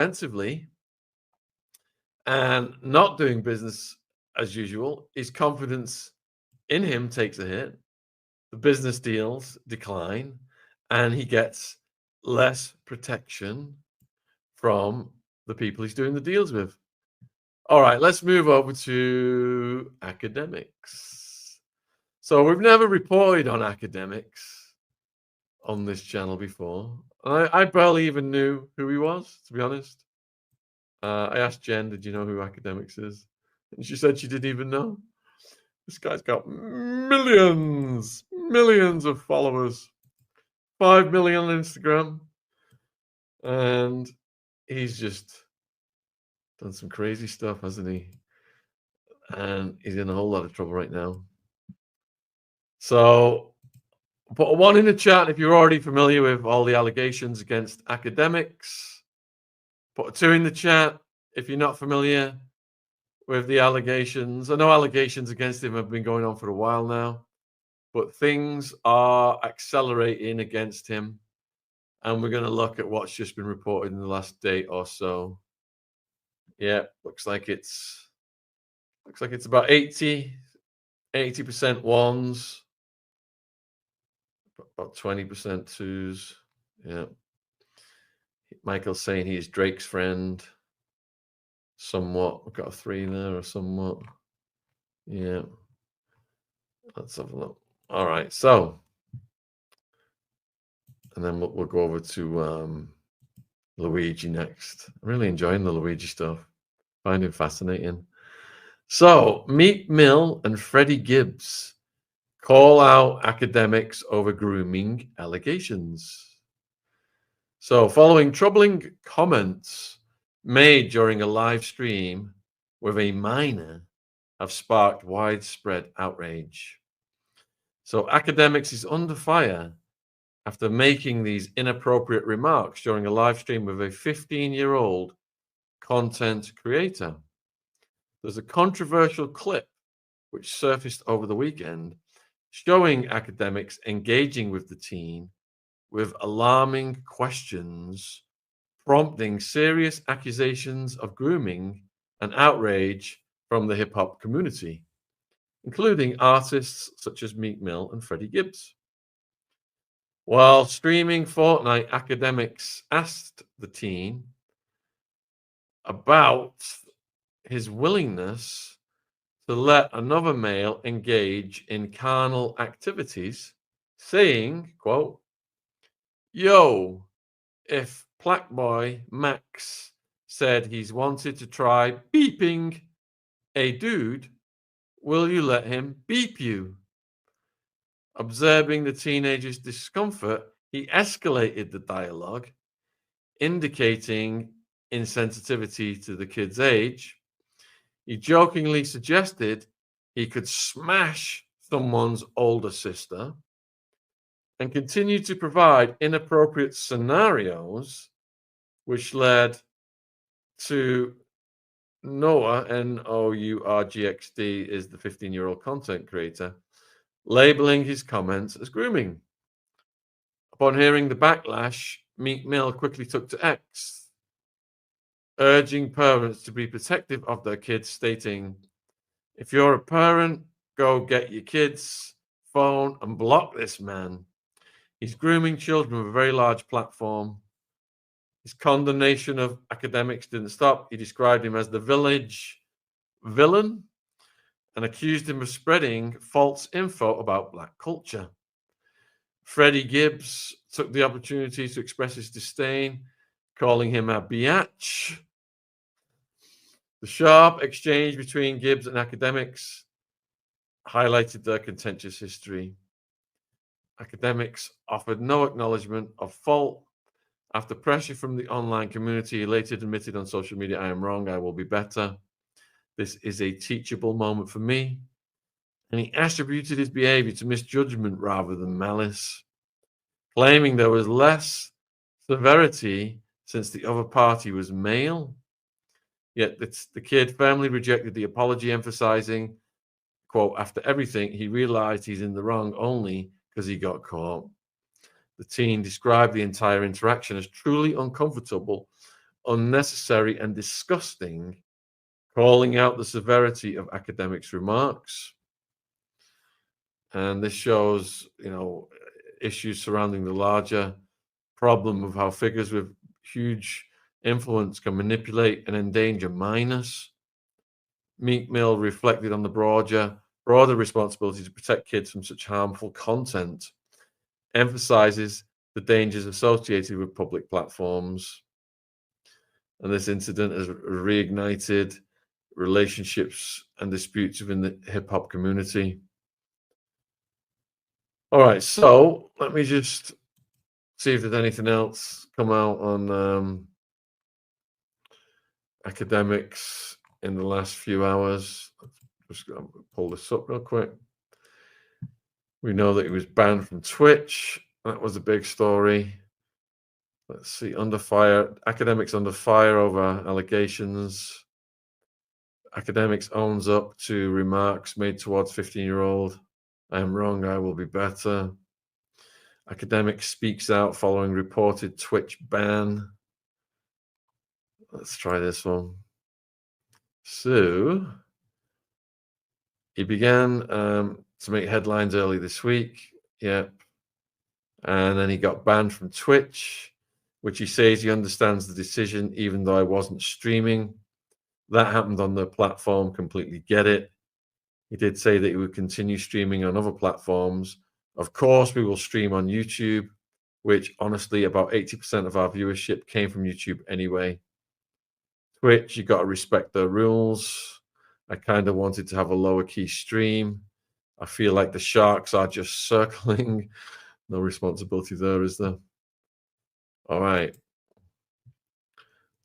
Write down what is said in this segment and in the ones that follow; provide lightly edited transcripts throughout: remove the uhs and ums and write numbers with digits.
offensively and not doing business as usual, his confidence in him takes a hit. The business deals decline, and he gets less protection from the people he's doing the deals with. All right, let's move over to Akademiks. So we've never reported on Akademiks on this channel before. I barely even knew who he was, to be honest. I asked Jen, did you know who Akademiks is? And she said she didn't even know. This guy's got millions of followers. 5 million on Instagram. And he's just done some crazy stuff, hasn't he? And he's in a whole lot of trouble right now. So put a 1 in the chat if you're already familiar with all the allegations against Akademiks. Put a 2 in the chat if you're not familiar with the allegations. I know allegations against him have been going on for a while now, but things are accelerating against him. And we're going to look at what's just been reported in the last day or so. Yeah, looks like it's about 80% ones, about 20% twos. Yeah. Michael's saying he's Drake's friend. Somewhat. We've got a 3 there, or somewhat. Yeah. Let's have a look. All right. So, and then we'll go over to Luigi next. I'm really enjoying the Luigi stuff. Find him fascinating. So, Meek Mill and Freddie Gibbs call out Akademiks over grooming allegations. So, following troubling comments made during a live stream with a minor have sparked widespread outrage. So, Akademiks is under fire after making these inappropriate remarks during a live stream with a 15-year-old content creator. There's a controversial clip which surfaced over the weekend showing Akademiks engaging with the teen with alarming questions, prompting serious accusations of grooming and outrage from the hip-hop community, including artists such as Meek Mill and Freddie Gibbs. While streaming Fortnite, Akademiks asked the teen about his willingness to let another male engage in carnal activities, saying, quote, "Yo, if Plackboy Max said he's wanted to try beeping a dude, will you let him beep you?" Observing the teenager's discomfort, he escalated the dialogue, indicating insensitivity to the kid's age. He jokingly suggested he could smash someone's older sister and continued to provide inappropriate scenarios, which led to Noah, Nourgxd is the 15-year-old content creator, labeling his comments as grooming. Upon hearing the backlash, Meek Mill quickly took to X, urging parents to be protective of their kids, stating, "If you're a parent, go get your kid's phone and block this man. He's grooming children with a very large platform." His condemnation of Akademiks didn't stop. He described him as the village villain and accused him of spreading false info about Black culture. Freddie Gibbs took the opportunity to express his disdain, calling him a biatch. The sharp exchange between Gibbs and Akademiks highlighted their contentious history. Akademiks offered no acknowledgement of fault. After pressure from the online community, he later admitted on social media, "I am wrong, I will be better. This is a teachable moment for me." And he attributed his behavior to misjudgment rather than malice, claiming there was less severity since the other party was male. Yet the kid firmly rejected the apology, emphasizing, quote, "After everything, he realized he's in the wrong only because he got caught." The teen described the entire interaction as truly uncomfortable, unnecessary and disgusting, calling out the severity of Akademiks' remarks. And this shows, issues surrounding the larger problem of how figures with huge influence can manipulate and endanger minors. Meek Mill reflected on the broader responsibility to protect kids from such harmful content, emphasizes the dangers associated with public platforms. And this incident has reignited relationships and disputes within the hip hop community. All right, so let me just see if there's anything else come out on Akademiks in the last few hours. Just pull this up real quick. We know that he was banned from Twitch. That was a big story. Let's see, under fire. Akademiks under fire over allegations. Akademiks owns up to remarks made towards 15-year-old. I am wrong, I will be better. Akademiks speaks out following reported Twitch ban. Let's try this one. So, he began to make headlines early this week. Yep. And then he got banned from Twitch, which he says he understands the decision, even though I wasn't streaming. That happened on the platform. Completely get it. He did say that he would continue streaming on other platforms. Of course, we will stream on YouTube, which honestly, about 80% of our viewership came from YouTube anyway. Twitch, you got to respect their rules. I kind of wanted to have a lower key stream. I feel like the sharks are just circling. No responsibility there, is there? All right.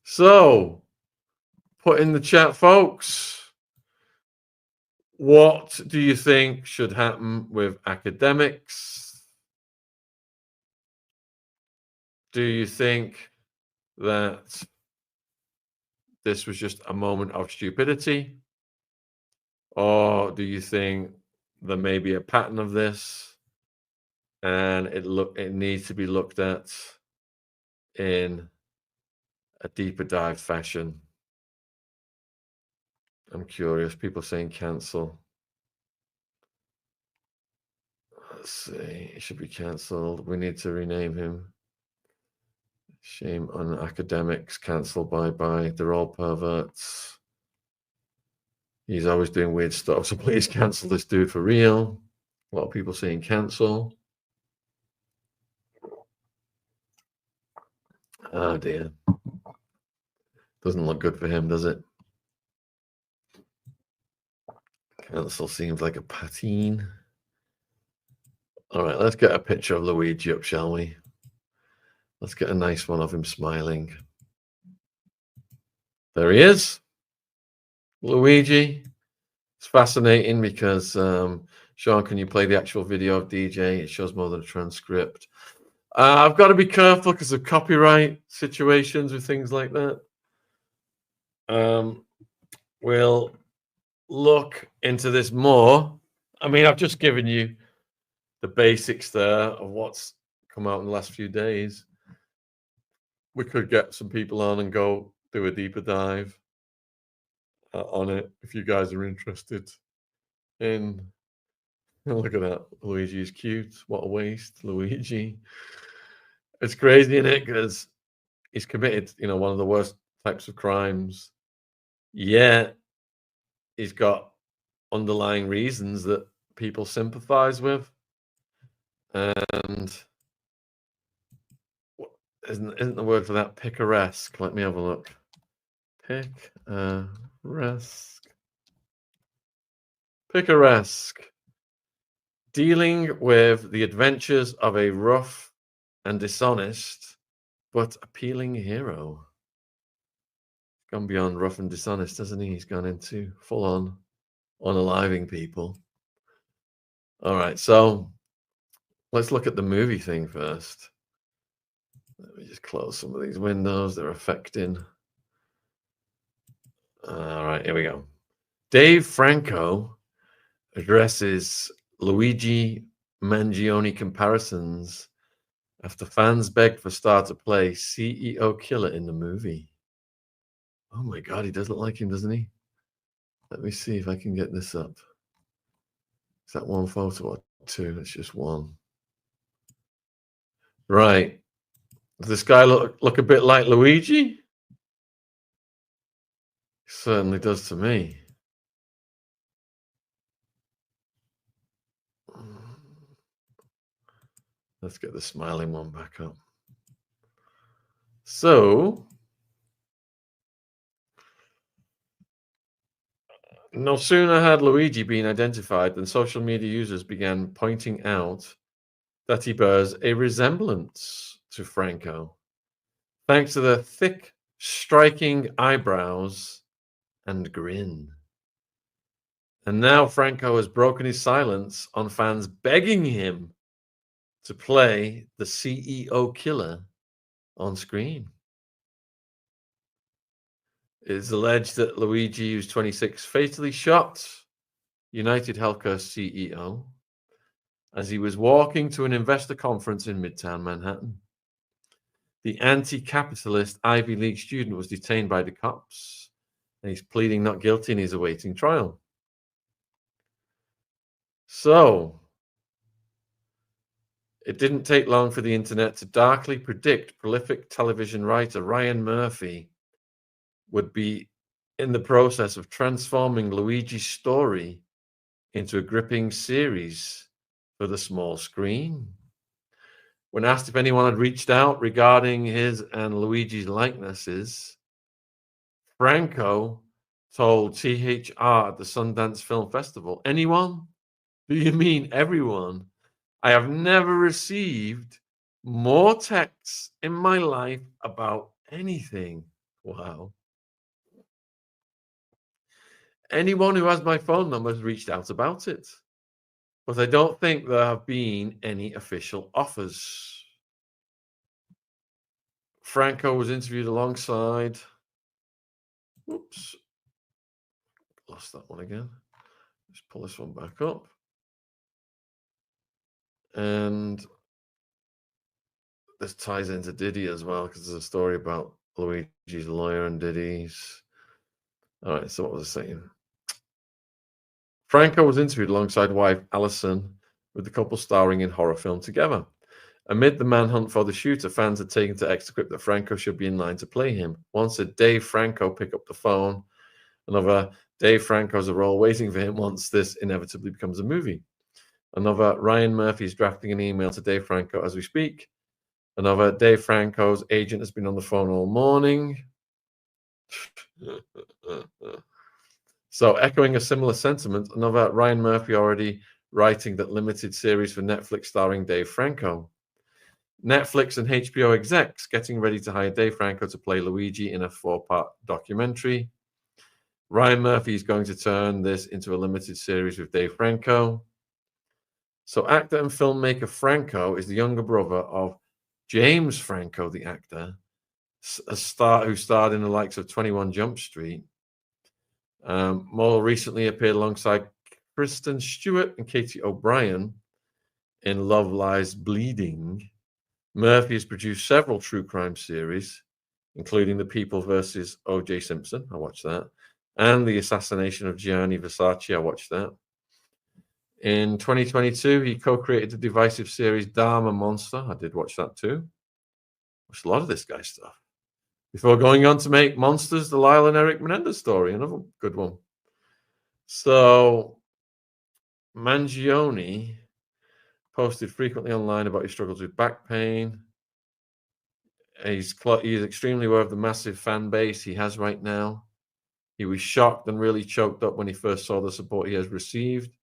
So, put in the chat, folks. What do you think should happen with Akademiks? Do you think that this was just a moment of stupidity? Or do you think there may be a pattern of this and it needs to be looked at in a deeper dive fashion? I'm curious. People saying cancel. Let's see. It should be cancelled. We need to rename him. Shame on Akademiks. Cancel. Bye-bye. They're all perverts. He's always doing weird stuff. So please cancel this dude for real. A lot of people saying cancel. Oh, dear. Doesn't look good for him, does it? Cancel seems like a patin. All right, let's get a picture of Luigi up, shall we? Let's get a nice one of him smiling. There he is. Luigi. It's fascinating because, Shaun, can you play the actual video of DJ? It shows more than a transcript. I've got to be careful because of copyright situations with things like that. We'll look into this more. I mean, I've just given you the basics there of what's come out in the last few days. We could get some people on and go do a deeper dive on it if you guys are interested in. Oh, look at that. Luigi is cute. What a waste, Luigi. It's crazy, isn't it? Because he's committed, one of the worst types of crimes. Yet he's got underlying reasons that people sympathize with. And isn't the word for that picaresque? Let me have a look. Picaresque. Dealing with the adventures of a rough and dishonest but appealing hero. Gone beyond rough and dishonest, hasn't he? He's gone into full-on unaliving people. All right, so let's look at the movie thing first. Let me just close some of these windows. They're affecting. All right, here we go. Dave Franco addresses Luigi Mangione comparisons after fans begged for Star to play CEO killer in the movie. my God, he does look like him, doesn't he? Let me see if I can get this up. Is that one photo or two? It's just one. Right. Does this guy look a bit like Luigi? Certainly does to me. Let's get the smiling one back up. So, no sooner had Luigi been identified than social media users began pointing out that he bears a resemblance to Franco, thanks to the thick, striking eyebrows and grin. And now Franco has broken his silence on fans begging him to play the CEO killer on screen. It is alleged that Luigi, who's 26, fatally shot United Healthcare CEO as he was walking to an investor conference in Midtown Manhattan. The anti-capitalist Ivy League student was detained by the cops, and he's pleading not guilty and he's awaiting trial. So, it didn't take long for the internet to darkly predict prolific television writer Ryan Murphy would be in the process of transforming Luigi's story into a gripping series for the small screen. When asked if anyone had reached out regarding his and Luigi's likenesses, Franco told THR at the Sundance Film Festival, "Anyone? Do you mean everyone? I have never received more texts in my life about anything." Wow. Anyone who has my phone number has reached out about it, but I don't think there have been any official offers. Franco was interviewed alongside. Oops, lost that one again. Let's pull this one back up. And this ties into Diddy as well, because there's a story about Luigi's lawyer and Diddy's. All right, so what was I saying? Franco was interviewed alongside wife Alison, with the couple starring in horror film together. Amid the manhunt for the shooter, fans had taken to X to quip that Franco should be in line to play him. One said, "Dave Franco, pick up the phone." Another, "Dave Franco's a role waiting for him once this inevitably becomes a movie." Another, "Ryan Murphy's drafting an email to Dave Franco as we speak." Another, "Dave Franco's agent has been on the phone all morning." So, echoing a similar sentiment, another, "Ryan Murphy already writing that limited series for Netflix starring Dave Franco." Netflix and HBO execs getting ready to hire Dave Franco to play Luigi in a 4-part documentary. Ryan Murphy is going to turn this into a limited series with Dave Franco. So actor and filmmaker Franco is the younger brother of James Franco, the actor, who starred in the likes of 21 Jump Street. More recently appeared alongside Kristen Stewart and Katie O'Brien in Love Lies Bleeding. Murphy has produced several true crime series, including The People versus O.J. Simpson. I watched that. And The Assassination of Gianni Versace. I watched that. In 2022, he co-created the divisive series Dharma Monster. I did watch that too. Watched a lot of this guy's stuff. Before going on to make Monsters, the Lyle and Eric Menendez story, another good one. So, Mangione posted frequently online about his struggles with back pain. He's extremely aware of the massive fan base he has right now. He was shocked and really choked up when he first saw the support he has received,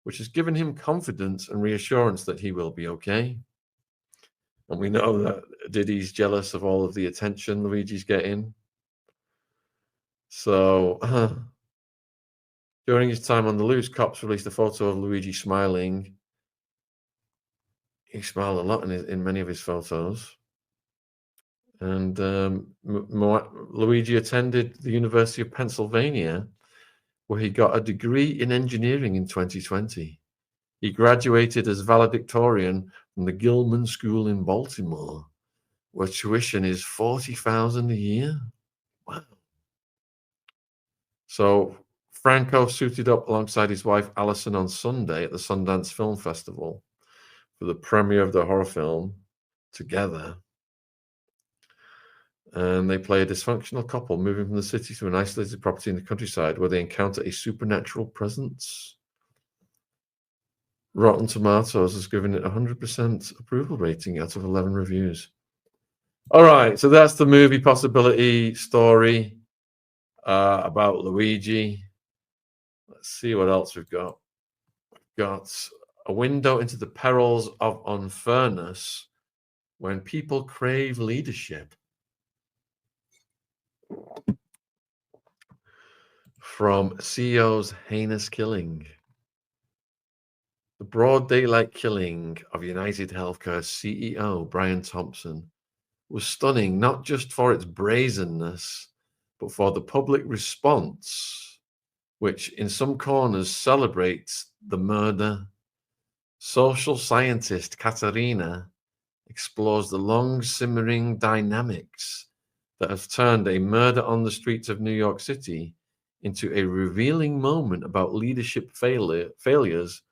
which has given him confidence and reassurance that he will be okay. And we know that Diddy's jealous of all of the attention Luigi's getting. So, during his time on the loose, cops released a photo of Luigi smiling. He smiled a lot in many of his photos. And Luigi attended the University of Pennsylvania, where he got a degree in engineering in 2020. He graduated as valedictorian from the Gilman School in Baltimore, where tuition is $40,000 a year. Wow. So Franco suited up alongside his wife Alison on Sunday at the Sundance Film Festival for the premiere of the horror film Together. And they play a dysfunctional couple moving from the city to an isolated property in the countryside where they encounter a supernatural presence. Rotten Tomatoes has given it 100% approval rating out of 11 reviews. All right, so that's the movie possibility story about Luigi. Let's see what else we've got. We've got a window into the perils of unfairness when people crave leadership. From CEO's heinous killing. The broad daylight killing of United Healthcare CEO Brian Thompson was stunning, not just for its brazenness, but for the public response, which in some corners celebrates the murder. Social scientist Katerina explores the long simmering dynamics that have turned a murder on the streets of New York City into a revealing moment about leadership failures,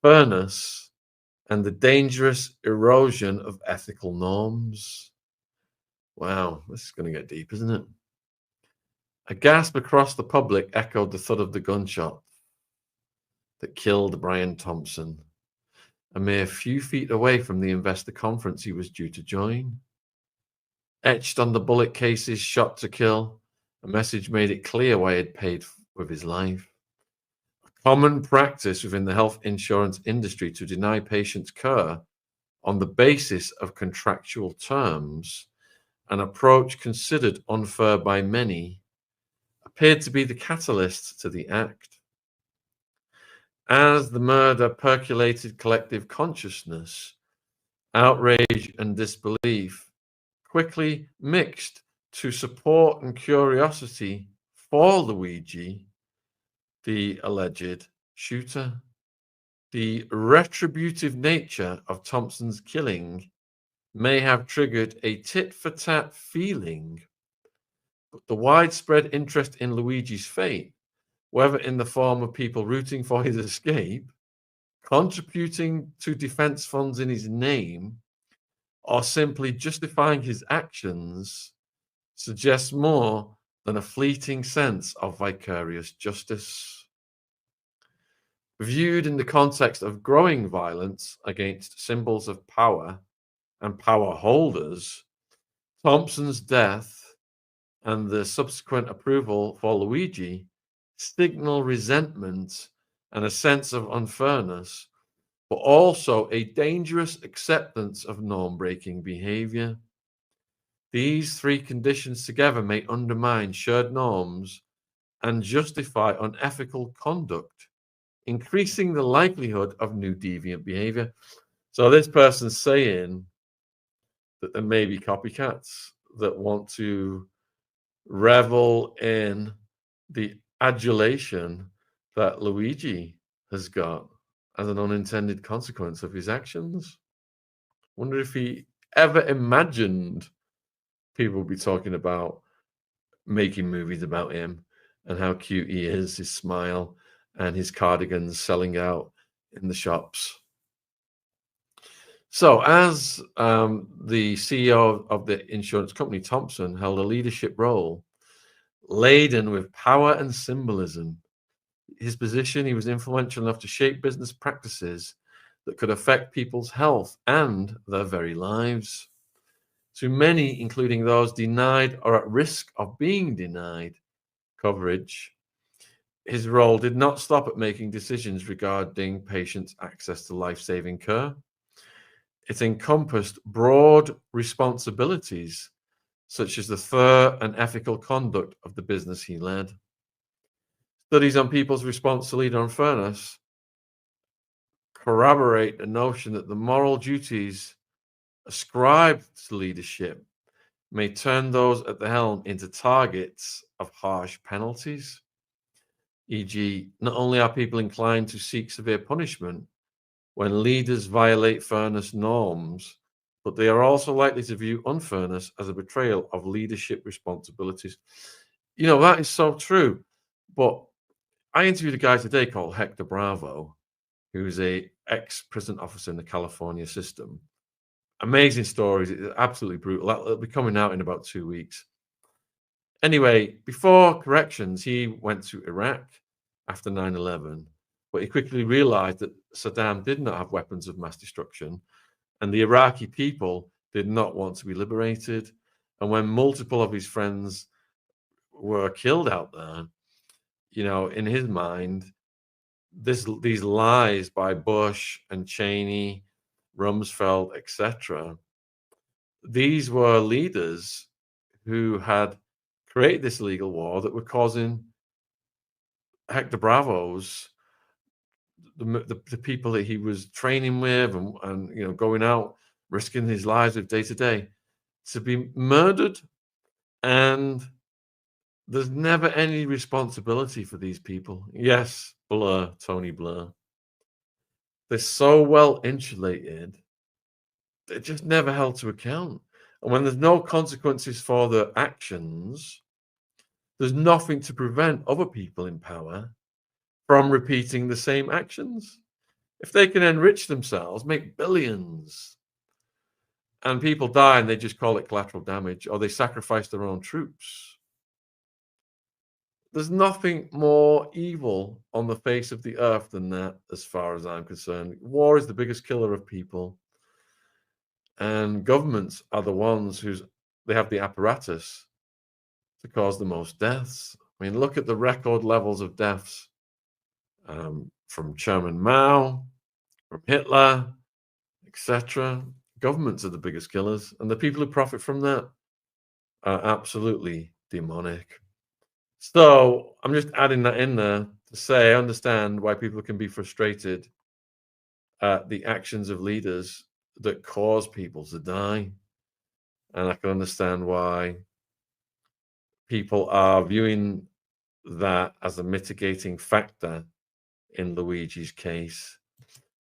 fairness, and the dangerous erosion of ethical norms. Wow, this is going to get deep, isn't it? A gasp across the public echoed the thud of the gunshot that killed Brian Thompson, a mere few feet away from the investor conference he was due to join. Etched on the bullet case's shot to kill, a message made it clear why he'd paid with his life. Common practice within the health insurance industry to deny patients care on the basis of contractual terms, an approach considered unfair by many, appeared to be the catalyst to the act. As the murder percolated collective consciousness, outrage and disbelief quickly mixed to support and curiosity for Luigi, the alleged shooter. The retributive nature of Thompson's killing may have triggered a tit-for-tat feeling, but the widespread interest in Luigi's fate, whether in the form of people rooting for his escape, contributing to defense funds in his name, or simply justifying his actions, suggests more than a fleeting sense of vicarious justice. Viewed in the context of growing violence against symbols of power and power holders, Thompson's death and the subsequent approval for Luigi signal resentment and a sense of unfairness, but also a dangerous acceptance of norm-breaking behavior. These three conditions together may undermine shared norms and justify unethical conduct, increasing the likelihood of new deviant behavior. So this person's saying that there may be copycats that want to revel in the adulation that Luigi has got as an unintended consequence of his actions. Wonder if he ever imagined people would be talking about making movies about him and how cute he is, his smile, and his cardigans selling out in the shops. So, as the CEO of the insurance company, Thompson held a leadership role laden with power and symbolism. His position, he was influential enough to shape business practices that could affect people's health and their very lives. To many, including those denied or at risk of being denied coverage, his role did not stop at making decisions regarding patients' access to life-saving care. It encompassed broad responsibilities, such as the fair and ethical conduct of the business he led. Studies on people's response to leader unfairness corroborate the notion that the moral duties ascribed to leadership may turn those at the helm into targets of harsh penalties. E.g., not only are people inclined to seek severe punishment when leaders violate fairness norms, but they are also likely to view unfairness as a betrayal of leadership responsibilities. You know, that is so true. But I interviewed a guy today called Hector Bravo, who's a ex-prison officer in the California system. Amazing stories. It's absolutely brutal. It'll be coming out in about 2 weeks. Anyway, before corrections, he went to Iraq after 9/11, but he quickly realized that Saddam did not have weapons of mass destruction, and the Iraqi people did not want to be liberated. And when multiple of his friends were killed out there, in his mind, these lies by Bush and Cheney, Rumsfeld, etc., these were leaders who had created this illegal war that were causing Hector Bravo's the people that he was training with and going out risking his lives with day to day to be murdered, and there's never any responsibility for these people. Yes, Tony Blair. They're so well insulated, they're just never held to account. And when there's no consequences for their actions, there's nothing to prevent other people in power from repeating the same actions. If they can enrich themselves, make billions, and people die and they just call it collateral damage, or they sacrifice their own troops, there's nothing more evil on the face of the earth than that, as far as I'm concerned. War is the biggest killer of people, and governments are the ones they have the apparatus to cause the most deaths. I mean, look at the record levels of deaths from Chairman Mao, from Hitler, etc. Governments are the biggest killers, and the people who profit from that are absolutely demonic. So I'm just adding that in there to say I understand why people can be frustrated at the actions of leaders that cause people to die. And I can understand why people are viewing that as a mitigating factor in Luigi's case.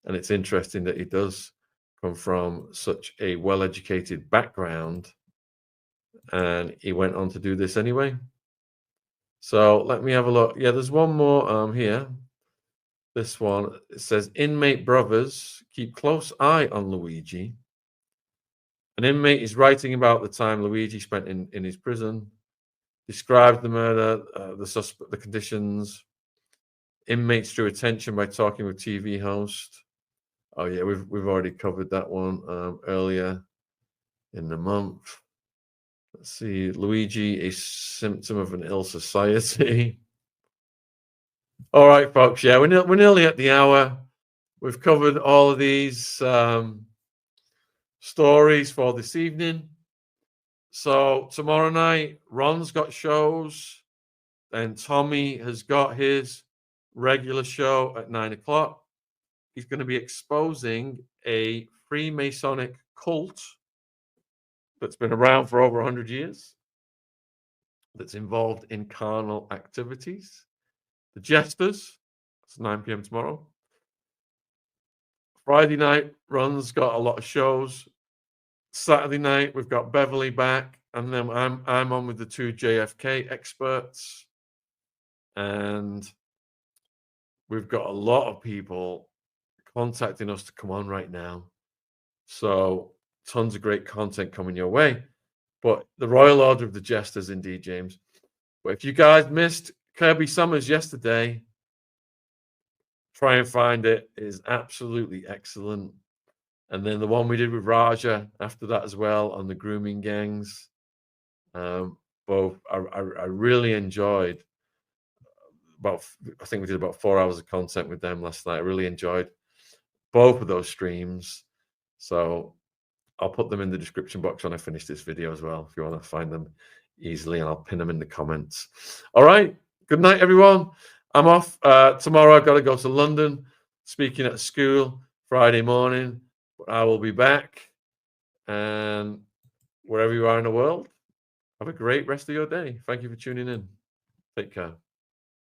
And it's interesting that he does come from such a well-educated background, and he went on to do this anyway. So let me have a look. Yeah, there's one more here. This one, it says, inmate brothers keep close eye on Luigi. An inmate is writing about the time Luigi spent in his prison, described the murder, the conditions. Inmates drew attention by talking with TV host. Oh yeah, we've already covered that one earlier in the month. Let's see, Luigi, a symptom of an ill society. All right, folks. Yeah, we're nearly at the hour. We've covered all of these stories for this evening. So tomorrow night, Ron's got shows, and Tommy has got his regular show at 9 o'clock. He's going to be exposing a Freemasonic cult that's been around for over 100 years, that's involved in carnal activities. The Jesters, it's 9 p.m. tomorrow. Friday night, Ron's got a lot of shows. Saturday night, we've got Beverly back, and then I'm on with the two JFK experts, and we've got a lot of people contacting us to come on right now. So tons of great content coming your way. But the Royal Order of the Jesters, indeed, James. But if you guys missed Kirby Summers yesterday, try and find it. It is absolutely excellent. And then the one we did with Raja after that as well on the grooming gangs. Both I really enjoyed. I think we did about 4 hours of content with them last night. I really enjoyed both of those streams. So I'll put them in the description box when I finish this video as well, if you want to find them easily, and I'll pin them in the comments. All right. Good night, everyone. I'm off. Tomorrow I've got to go to London, speaking at a school Friday morning. But I will be back. And wherever you are in the world, have a great rest of your day. Thank you for tuning in. Take care.